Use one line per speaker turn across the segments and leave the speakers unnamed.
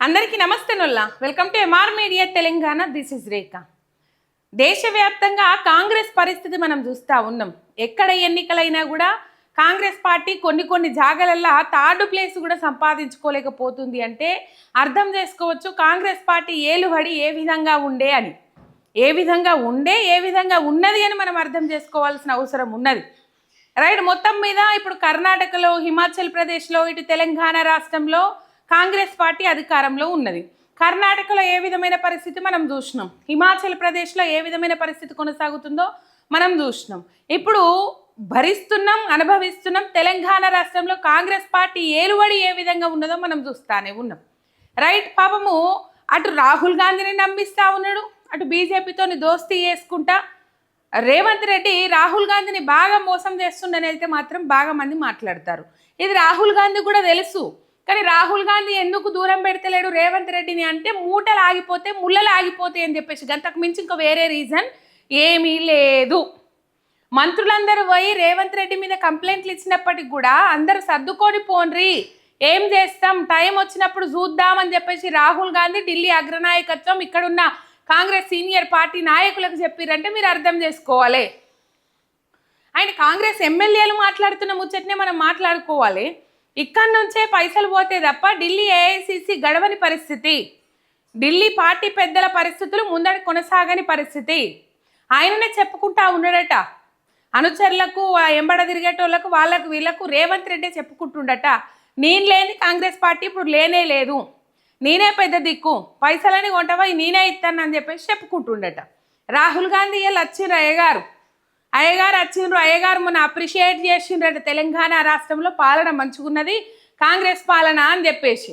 అందరికీ నమస్తే నొల్లా welcome to MR media Telangana. This is Rekha. దేశవ్యాప్తంగా కాంగ్రెస్ పరిస్థితి మనం చూస్తూ ఉన్నాం. ఎక్కడ ఎన్నికలైనా కూడా కాంగ్రెస్ పార్టీ కొన్ని జాగాలల్లో థర్డ్ ప్లేస్ కూడా సంపాదించుకోలేకపోతుంది అంటే అర్థం చేసుకోవచ్చు కాంగ్రెస్ పార్టీ ఏలుబడి ఏ విధంగా ఉండే అని. ఏ విధంగా ఉన్నది అని మనం అర్థం చేసుకోవాల్సిన అవసరం ఉన్నది. రైట్. మొత్తం మీద ఇప్పుడు కర్ణాటకలో, హిమాచల్ ప్రదేశ్లో, ఇటు తెలంగాణ రాష్ట్రంలో కాంగ్రెస్ పార్టీ అధికారంలో ఉన్నది. కర్ణాటకలో ఏ విధమైన పరిస్థితి మనం చూసినాం, హిమాచల్ ప్రదేశ్లో ఏ విధమైన పరిస్థితి కొనసాగుతుందో మనం చూసినాం. ఇప్పుడు భరిస్తున్నాం, అనుభవిస్తున్నాం. తెలంగాణ రాష్ట్రంలో కాంగ్రెస్ పార్టీ ఏలుబడి ఏ విధంగా ఉన్నదో మనం చూస్తానే ఉన్నాం. రైట్. పాపము అటు రాహుల్ గాంధీని నమ్మిస్తూ ఉన్నాడు, అటు బీజేపీతోని దోస్తీ చేసుకుంటా రేవంత్ రెడ్డి రాహుల్ గాంధీని బాగా మోసం చేస్తుండని అయితే మాత్రం బాగా మంది మాట్లాడతారు. ఇది రాహుల్ గాంధీ కూడా తెలుసు. కానీ రాహుల్ గాంధీ ఎందుకు దూరం పెడతలేడు రేవంత్ రెడ్డిని అంటే మూటలు ఆగిపోతే ముళ్ళలు ఆగిపోతాయి అని చెప్పేసి, గంతకు మించి ఇంకా వేరే రీజన్ ఏమీ లేదు. మంత్రులందరూ పోయి రేవంత్ రెడ్డి మీద కంప్లైంట్లు ఇచ్చినప్పటికి కూడా అందరూ సర్దుకొని పోన్రి, ఏం చేస్తాం, టైం వచ్చినప్పుడు చూద్దామని చెప్పేసి రాహుల్ గాంధీ ఢిల్లీ అగ్రనాయకత్వం ఇక్కడున్న కాంగ్రెస్ సీనియర్ పార్టీ నాయకులకు చెప్పిరంటే మీరు అర్థం చేసుకోవాలి. ఆయన కాంగ్రెస్ ఎమ్మెల్యేలు మాట్లాడుతున్న ముచ్చట్నే మనం మాట్లాడుకోవాలి. ఇక్కడి నుంచే పైసలు పోతే తప్ప ఢిల్లీ ఏఐసిసి గడవని పరిస్థితి, ఢిల్లీ పార్టీ పెద్దల పరిస్థితులు ముందడి కొనసాగని పరిస్థితి. ఆయననే చెప్పుకుంటా ఉన్నాడట అనుచరులకు, ఎంబడ తిరిగేటోళ్లకు, వాళ్ళకు వీళ్ళకు రేవంత్ రెడ్డి చెప్పుకుంటుండట, నేను లేని కాంగ్రెస్ పార్టీ ఇప్పుడు లేనే లేదు, నేనే పెద్ద దిక్కు, పైసలని కొంటవా నేనే ఇస్తానని చెప్పేసి చెప్పుకుంటుండట. రాహుల్ గాంధీ వీళ్ళు వచ్చిండ్రు, అయ్యగారు వచ్చిండ్రు, అయ్యగారు మొన్న అప్రిషియేట్ చేసిండ్రట తెలంగాణ రాష్ట్రంలో పాలన మంచుకున్నది కాంగ్రెస్ పాలన అని చెప్పేసి.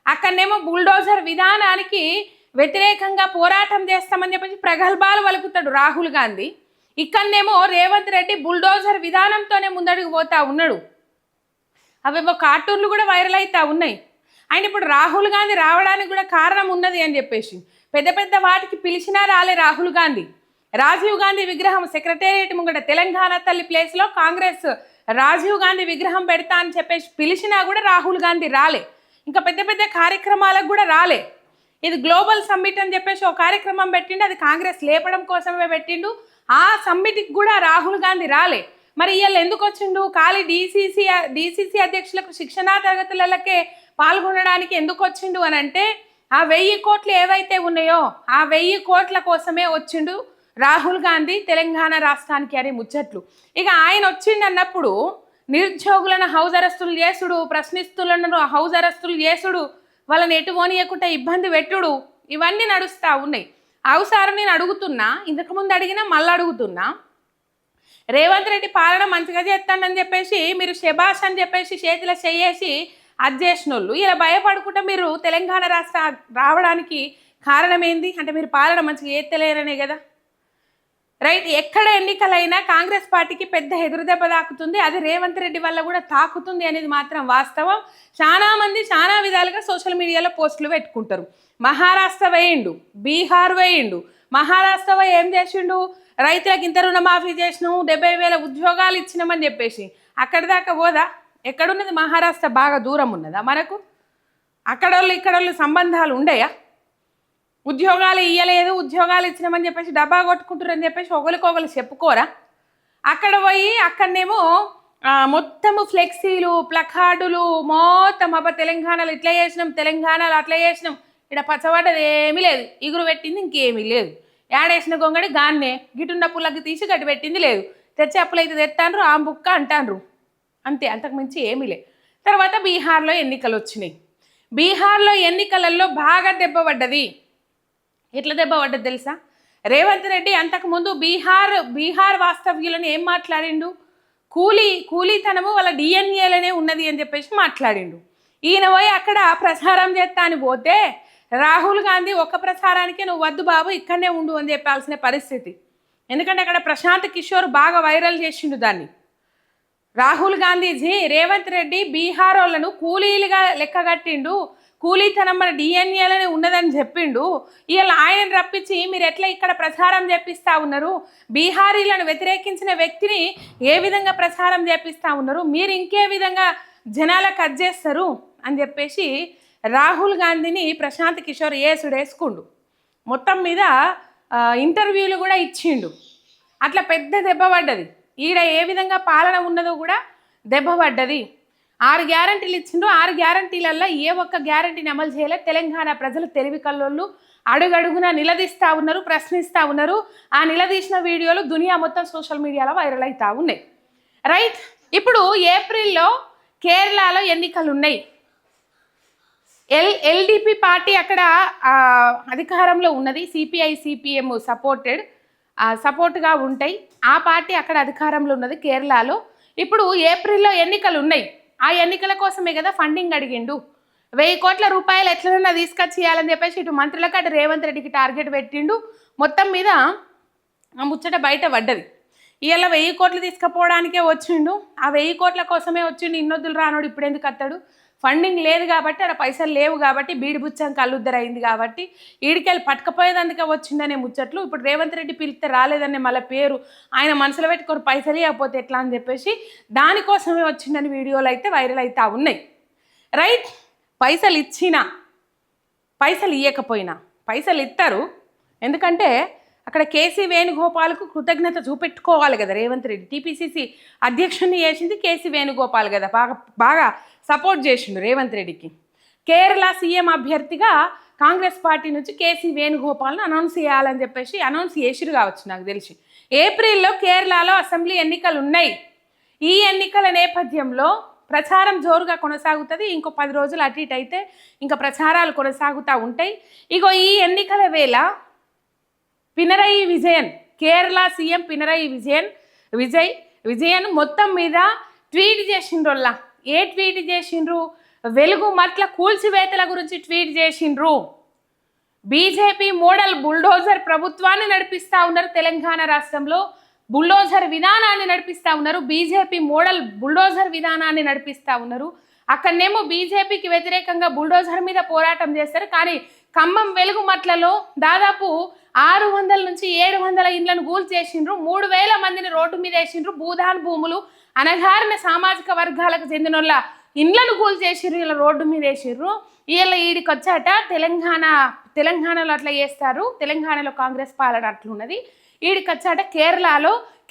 అక్కడనేమో బుల్డోజర్ విధానానికి వ్యతిరేకంగా పోరాటం చేస్తామని చెప్పేసి ప్రగల్భాలు పలుకుతాడు రాహుల్ గాంధీ. ఇక్కడనేమో రేవంత్ రెడ్డి బుల్డోజర్ విధానంతోనే ముందడుగు పోతా ఉన్నాడు. అవేమో కార్టూన్లు కూడా వైరల్ అవుతా ఉన్నాయి. ఆయన ఇప్పుడు రాహుల్ గాంధీ రావడానికి కూడా కారణం ఉన్నది అని చెప్పేసి పెద్ద వాటికి పిలిచినా రాలే రాహుల్ గాంధీ. రాజీవ్ గాంధీ విగ్రహం సెక్రటేరియట్ ముంగట తెలంగాణ తల్లి ప్లేస్లో కాంగ్రెస్ రాజీవ్ గాంధీ విగ్రహం పెడతా అని చెప్పేసి పిలిచినా కూడా రాహుల్ గాంధీ రాలే. ఇంకా పెద్ద కార్యక్రమాలకు కూడా రాలే. ఇది గ్లోబల్ సమ్మిట్ అని చెప్పేసి ఒక కార్యక్రమం పెట్టిండు, అది కాంగ్రెస్ లేపడం కోసమే పెట్టిండు. ఆ సమ్మిట్కి కూడా రాహుల్ గాంధీ రాలే. మరి ఇవాళ ఎందుకు వచ్చిండు? ఖాళీ డీసీసీ అధ్యక్షులకు శిక్షణా తరగతులకే పాల్గొనడానికి ఎందుకు వచ్చిండు అని అంటే ఆ 1000 కోట్లు ఏవైతే ఉన్నాయో ఆ 1000 కోట్ల కోసమే వచ్చిండు రాహుల్ గాంధీ తెలంగాణ రాష్ట్రానికి అని ముచ్చట్లు. ఇక ఆయన వచ్చిండు అన్నప్పుడు నిరుద్యోగులను హౌస్ అరెస్టులు చేసుడు, ప్రశ్నిస్తులను హౌస్ అరెస్టులు చేసుడు, వాళ్ళని ఎటు పోనీయకుండా ఇబ్బంది పెట్టుడు, ఇవన్నీ నడుస్తూ ఉన్నాయి. అవసరం నేను అడుగుతున్నా, ఇంతకుముందు అడిగినా మళ్ళీ అడుగుతున్నా, రేవంత్ రెడ్డి పాలన మంచిగా చేస్తానని చెప్పేసి మీరు శబాష్ అని చెప్పేసి చేతిలో చేసి అది చేసిన వాళ్ళు ఇలా భయపడుకుంటే మీరు తెలంగాణ రాష్ట్ర రావడానికి కారణం ఏంది అంటే మీరు పాలన మంచిగా చేస్తలేరనే కదా. రైట్. ఎక్కడ ఎన్నికలైనా కాంగ్రెస్ పార్టీకి పెద్ద ఎదురుదెబ్బ తాకుతుంది, అది రేవంత్ రెడ్డి వల్ల కూడా తాకుతుంది అనేది మాత్రం వాస్తవం. చాలామంది చాలా విధాలుగా సోషల్ మీడియాలో పోస్టులు పెట్టుకుంటారు. మహారాష్ట్ర వేయిండు, బీహార్ వేయిండు. మహారాష్ట్ర ఏం చేసిండు, రైతులకు ఇంత రుణమాఫీ చేసినాము, 70,000 ఉద్యోగాలు ఇచ్చినామని చెప్పేసి అక్కడి దాకా పోదా? ఎక్కడున్నది మహారాష్ట్ర? బాగా దూరం ఉన్నదా మనకు? అక్కడోళ్ళు ఇక్కడోళ్ళు సంబంధాలు ఉండయా? ఉద్యోగాలు ఇయ్యలేదు, ఉద్యోగాలు ఇచ్చినామని చెప్పేసి డబ్బా కొట్టుకుంటారు అని చెప్పేసి ఒకరికొకరు చెప్పుకోరా? అక్కడ పోయి అక్కడనేమో మొత్తము ఫ్లెక్సీలు, ప్లకార్డులు, మొత్తం అబ్బా తెలంగాణలో ఇట్లా చేసినాం, తెలంగాణలో అట్లా చేసినాం, ఇక్కడ పచ్చబడ్డది ఏమీ లేదు, ఇగురు పెట్టింది ఇంకేమీ లేదు, యాడేసిన గొంగడి గాన్నే గిటున్న పుల్లకి తీసి గట్టి పెట్టింది లేదు, తెచ్చి అప్పులైతే తెత్తాండ్రు, ఆ బుక్క అంటాండ్రు, అంతే, అంతకు మించి ఏమీ లేదు. తర్వాత బీహార్లో ఎన్నికలు వచ్చినాయి. బీహార్లో ఎన్నికలలో బాగా దెబ్బపడ్డది. ఎట్లా దెబ్బపడ్డది తెలుసా? రేవంత్ రెడ్డి అంతకుముందు బీహార్ వాస్తవ్యులను ఏం మాట్లాడిండు, కూలీతనము వాళ్ళ డిఎన్ఏలనే ఉన్నది అని చెప్పేసి మాట్లాడిండు. ఈయన పోయి అక్కడ ప్రచారం చేస్తా అని పోతే రాహుల్ గాంధీ ఒక ప్రచారానికే నువ్వు వద్దు బాబు ఇక్కడనే ఉండు అని చెప్పాల్సిన పరిస్థితి. ఎందుకంటే అక్కడ ప్రశాంత్ కిషోర్ బాగా వైరల్ చేసిండు దాన్ని. రాహుల్ గాంధీజీ రేవంత్ రెడ్డి బీహార్ వాళ్ళను కూలీలుగా లెక్కగట్టిండు, కూలీతనం మన డిఎన్ఏలనే ఉన్నదని చెప్పిండు. ఇలా ఆయన రప్పించి మీరు ఎట్లా ఇక్కడ ప్రచారం చేపిస్తూ ఉన్నారు, బీహారీలను వ్యతిరేకించిన వ్యక్తిని ఏ విధంగా ప్రచారం చేపిస్తూ ఉన్నారు, మీరు ఇంకే విధంగా జనాలకు కట్ చేస్తారు అని చెప్పేసి రాహుల్ గాంధీని ప్రశాంత్ కిషోర్ ఏసుడేసుకుండు, మొత్తం మీద ఇంటర్వ్యూలు కూడా ఇచ్చిండు. అట్లా పెద్ద దెబ్బ పడ్డది. ఈడ ఏ విధంగా పాలన ఉన్నదో కూడా దెబ్బ పడ్డది. 6 గ్యారంటీలు ఇచ్చిండ్రు. 6 గ్యారంటీలల్లో ఏ ఒక్క గ్యారంటీని అమలు చేయలేదు. తెలంగాణ ప్రజలు తెలివి కల్లోళ్ళు అడుగడుగున నిలదీస్తూ ఉన్నారు, ప్రశ్నిస్తూ ఉన్నారు. ఆ నిలదీసిన వీడియోలు దునియా మొత్తం సోషల్ మీడియాలో వైరల్ అవుతూ ఉన్నాయి. రైట్, ఇప్పుడు ఏప్రిల్లో కేరళలో ఎన్నికలు ఉన్నాయి. ఎల్డిపి పార్టీ అక్కడ అధికారంలో ఉన్నది. సిపిఐ సిపిఎం సపోర్ట్గా ఉంటాయి. ఆ పార్టీ అక్కడ అధికారంలో ఉన్నది కేరళలో. ఇప్పుడు ఏప్రిల్లో ఎన్నికలు ఉన్నాయి. ఆ ఎన్నికల కోసమే కదా ఫండింగ్ అడిగిండు. 1000 కోట్ల రూపాయలు ఎట్లనన్నా తీసుకొచ్చి ఇవ్వాలని చెప్పేసి ఇటు మంత్రులకు అటు రేవంత్ రెడ్డికి టార్గెట్ పెట్టిండు. మొత్తం మీద ఆ ముచ్చట బయట పడ్డది. ఇవాళ 1000 కోట్లు తీసుకుపోవడానికే వచ్చిండు. ఆ 1000 కోట్ల కోసమే వచ్చిండు. ఇన్నొద్దులు రానోడు ఇప్పుడు ఎందుకు అత్తాడు? ఫండింగ్ లేదు కాబట్టి, అక్కడ పైసలు లేవు కాబట్టి, బీడిబుచ్చం కల్లుద్దరైంది కాబట్టి, ఈడికెళ్ళి పట్టుకపోయేదందుకే వచ్చిందనే ముచ్చట్లు. ఇప్పుడు రేవంత్ రెడ్డి పిలిస్తే రాలేదనే మళ్ళీ పేరు ఆయన మనసులో పెట్టుకొని పైసలు ఇవ్వకపోతే ఎట్లా అని చెప్పేసి దానికోసమే వచ్చిందని వీడియోలు అయితే వైరల్ అవుతా ఉన్నాయి. రైట్, పైసలు ఇచ్చినా పైసలు ఇవ్వకపోయినా పైసలు ఇస్తారు. ఎందుకంటే అక్కడ కేసీ వేణుగోపాల్కు కృతజ్ఞత చూపెట్టుకోవాలి కదా రేవంత్ రెడ్డి. టీపీసీసీ అధ్యక్షుడిని చేసింది కేసీ వేణుగోపాల్ కదా, బాగా సపోర్ట్ చేసిండు రేవంత్ రెడ్డికి. కేరళ సీఎం అభ్యర్థిగా కాంగ్రెస్ పార్టీ నుంచి కేసీ వేణుగోపాల్ను అనౌన్స్ చేయాలని చెప్పేసి అనౌన్స్ చేసిరు కావచ్చు నాకు తెలిసి. ఏప్రిల్లో కేరళలో అసెంబ్లీ ఎన్నికలు ఉన్నాయి. ఈ ఎన్నికల నేపథ్యంలో ప్రచారం జోరుగా కొనసాగుతుంది. ఇంకో 10 రోజులు అటు ఇటు అయితే ఇంకా ప్రచారాలు కొనసాగుతూ ఉంటాయి. ఇగో ఈ ఎన్నికల వేళ పినరయి విజయన్, కేరళ సీఎం పినరయి విజయన్ మొత్తం మీద ట్వీట్ చేసిండ్రోల్లా. ఏ ట్వీట్ చేసిండ్రు? వెలుగు మట్ల కూల్చివేతల గురించి ట్వీట్ చేసిండ్రు. బీజేపీ మోడల్ బుల్డోజర్ ప్రభుత్వాన్ని నడిపిస్తూ ఉన్నారు. తెలంగాణ రాష్ట్రంలో బుల్డోజర్ విధానాన్ని నడిపిస్తూ ఉన్నారు. బీజేపీ మోడల్ బుల్డోజర్ విధానాన్ని నడిపిస్తూ ఉన్నారు. అక్కడనేమో బీజేపీకి వ్యతిరేకంగా బుల్డోజర్ మీద పోరాటం చేస్తారు. కానీ ఖమ్మం వెలుగుమట్లలో దాదాపు 600 నుంచి 700 ఇండ్లను కూల్చేసిండ్రు. 3000 మందిని రోడ్డు మీద వేసిండ్రు. భూదాన్ భూములు, అనగారిన సామాజిక వర్గాలకు చెందినోళ్ళ ఇండ్లను కూల్చేసిర్రు. ఇలా రోడ్డు మీద వేసిర్రు. వీళ్ళ ఈడికి వచ్చాట తెలంగాణలో అట్లా చేస్తారు. తెలంగాణలో కాంగ్రెస్ పాలన అట్లున్నది. ఈడికి వచ్చాట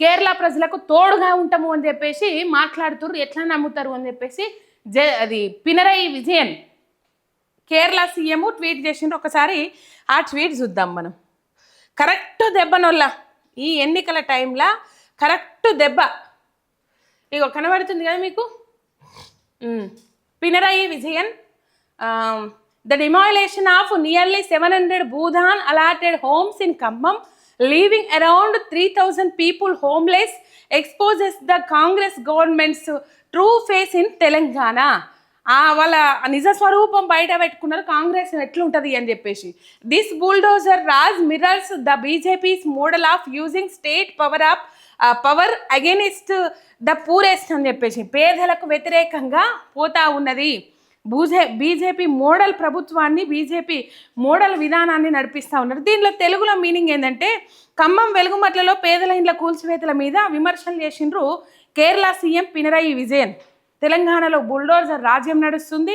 కేరళ ప్రజలకు తోడుగా ఉంటాము అని చెప్పేసి మాట్లాడుతుర్రు. ఎట్లా నమ్ముతారు అని చెప్పేసి అది పినరయి విజయన్ కేరళ సీఎం ట్వీట్ చేసిండ్రు. ఒకసారి ఆ ట్వీట్ చూద్దాం మనం. కరెక్ట్ దెబ్బనొల్ల ఈ ఎన్నికల టైంలో కరెక్ట్ దెబ్బ ఇగో కనబడుతుంది కదా మీకు. Pinarayi Vijayan, the demolition of nearly 700 Bhoodan allotted homes in Khammam, leaving around 3000 people homeless, exposes the Congress government's true face in Telangana. వాళ్ళ నిజ స్వరూపం బయట పెట్టుకున్నారు కాంగ్రెస్ ఎట్లుంటుంది అని చెప్పేసి. This bulldozer raj mirrors the BJP's model of using state power against the poorest అని చెప్పేసి పేదలకు వ్యతిరేకంగా పోతా ఉన్నది. బీజేపీ మోడల్ ప్రభుత్వాన్ని, బీజేపీ మోడల్ విధానాన్ని నడిపిస్తూ ఉన్నారు. దీనిలో తెలుగులో మీనింగ్ ఏంటంటే, ఖమ్మం వెలుగుమట్లలో పేదల ఇండ్ల కూల్చివేతల మీద విమర్శలు చేసిండ్రు కేరళ సీఎం పినరయి విజయన్. తెలంగాణలో బుల్డోజర్ రాజ్యం నడుస్తుంది.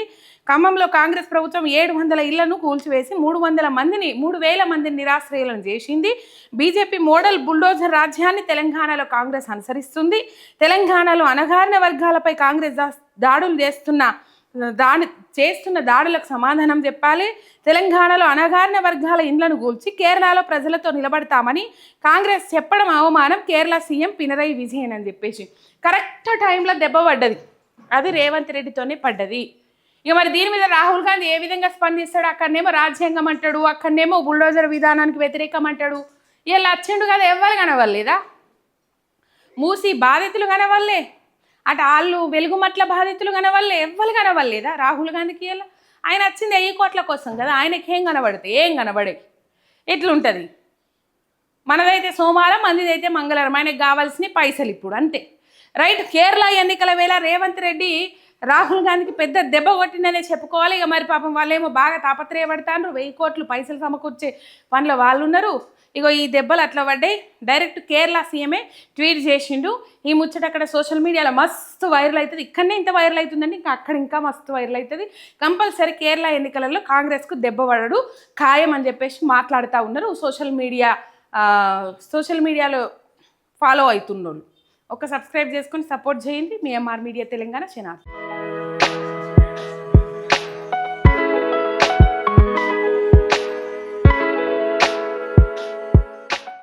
ఖమ్మంలో కాంగ్రెస్ ప్రభుత్వం 700 ఇళ్లను కూల్చివేసి 3,000 మందిని నిరాశ్రయులను చేసింది. బీజేపీ మోడల్ బుల్డోజర్ రాజ్యాన్ని తెలంగాణలో కాంగ్రెస్ అనుసరిస్తుంది. తెలంగాణలో అణగారిన వర్గాలపై కాంగ్రెస్ దాడులు చేస్తున్న దాడులకు సమాధానం చెప్పాలి. తెలంగాణలో అణగారిన వర్గాల ఇండ్లను కూల్చి కేరళలో ప్రజలతో నిలబడతామని కాంగ్రెస్ చెప్పడం అవమానం. కేరళ సీఎం పినరయి విజయన్ అని చెప్పేసి కరెక్ట్ టైంలో దెబ్బ పడ్డది. అది రేవంత్ రెడ్డితోనే పడ్డది. ఇక మరి దీని మీద రాహుల్ గాంధీ ఏ విధంగా స్పందిస్తాడు? అక్కడనేమో రాజ్యాంగం అంటాడు, అక్కడనేమో బుల్డోజర్ విధానానికి వ్యతిరేకం అంటాడు. ఇలా వచ్చిండు కదా, ఎవ్వరు కనవల్లేదా? మూసి బాధితులు కనవల్లే, అటు వాళ్ళు వెలుగుమట్ల బాధితులు కనవల్లే, ఎవ్వరు కనవల్లేదా రాహుల్ గాంధీకి? ఇలా ఆయన వచ్చింది 1000 కోట్ల కోసం కదా, ఆయనకి ఏం కనబడే ఎట్లుంటుంది? మనదైతే సోమవారం, మందిదైతే మంగళవారం. ఆయనకు కావాల్సిన పైసలు ఇప్పుడు అంతే. రైట్, కేరళ ఎన్నికల వేళ రేవంత్ రెడ్డి రాహుల్ గాంధీకి పెద్ద దెబ్బ కొట్టిందనే చెప్పుకోవాలి. ఇక మరి పాపం వాళ్ళేమో బాగా తాపత్రయపడతారు. 1000 కోట్లు పైసలు సమకూర్చే పనిలో వాళ్ళు ఉన్నారు. ఇగో ఈ దెబ్బలు అట్లా పడ్డాయి. డైరెక్ట్ కేరళ సీఎమే ట్వీట్ చేసిండు. ఈ ముచ్చట అక్కడ సోషల్ మీడియాలో మస్తు వైరల్ అవుతుంది. ఇక్కడనే ఇంత వైరల్ అవుతుందండి, ఇంకా అక్కడ ఇంకా మస్తు వైరల్ అవుతుంది. కంపల్సరీ కేరళ ఎన్నికలలో కాంగ్రెస్కు దెబ్బ పడడు ఖాయం అని చెప్పేసి మాట్లాడుతూ ఉన్నారు సోషల్ మీడియాలో ఫాలో అవుతున్నోళ్ళు. ఒక సబ్స్క్రైబ్ చేసుకొని సపోర్ట్ చేయండి మీ ఎంఆర్ మీడియా తెలంగాణ ఛానల్.